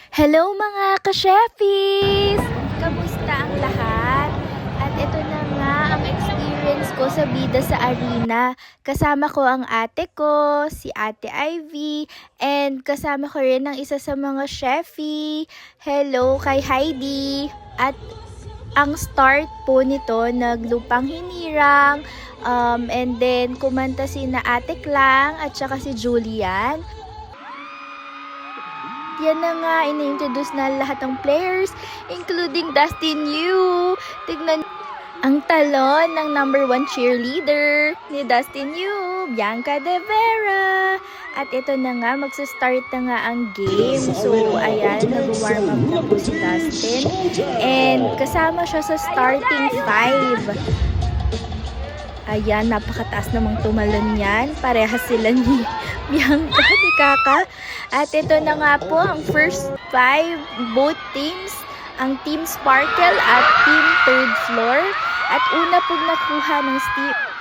Hello mga ka-Sheffies! Kamusta ang lahat? At ito na nga ang experience ko sa Bida sa Arena. Kasama ko ang ate ko, si Ate Ivy, and kasama ko rin ang isa sa mga Sheffie. Hello kay Heidi! At ang start po nito, naglupang hinirang, and then kumanta si na Ate Klang at saka si Julian. Yan na nga, ini-introduce na lahat ng players, including Dustin Yu. Tignan ang talon ng number 1 cheerleader ni Dustin Yu, Bianca De Vera. At ito na nga, magsa-start na nga ang game. So, ayan, nag-warm up na po si Dustin. And kasama siya sa starting 5. Ayan, napakataas namang tumalon yan. Parehas sila ni Bianca, ni Kaka. At ito na nga po ang first 5, both teams, ang Team Sparkle at Team Third Floor. At una pong nakuha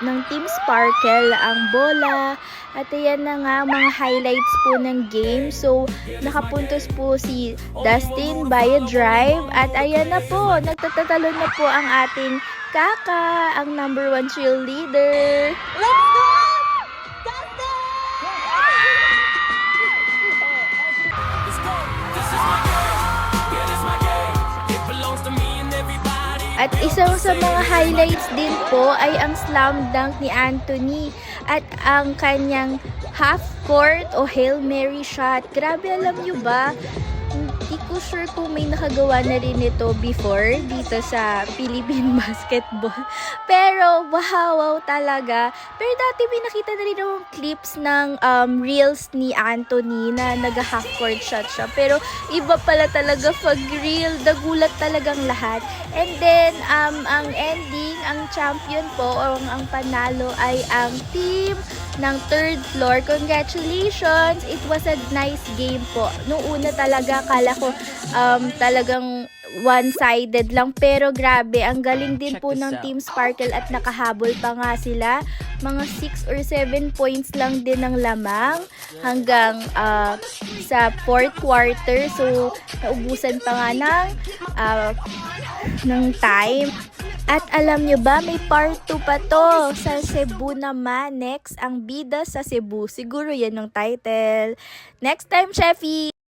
ng Team Sparkle ang bola. At ayan na nga mga highlights po ng game. So, nakapuntos po si Dustin by a drive. At ayan na po, nagtatatalo na po ang ating Kaka, ang number 1 cheerleader. Let's go! At isang sa mga highlights din po ay ang slam dunk ni Anthony at ang kanyang half court o Hail Mary shot. Grabe, alam nyo ba? Hindi ko sure kung may nakagawa na rin ito before dito sa Philippine basketball. Pero wow talaga. Pero dati may nakita na rin akong clips ng reels ni Anthony na nag-half court shot siya. Pero iba pala talaga pag reel. Nagulat talagang lahat. And then, ang ending, ang champion po, o ang panalo ay ang team ng Third Floor. Congratulations! It was a nice game po. Noong una talaga, kala ko talagang one-sided lang. Pero grabe, ang galing din po ng Team Sparkle at nakahabol pa nga sila. Mga 6 or 7 points lang din ng lamang hanggang sa 4th quarter. So, naubusan pa nga ng time. At alam nyo ba, may part 2 pa to sa Cebu naman. Next, ang Bida sa Cebu. Siguro yan ang title. Next time, Sheffy!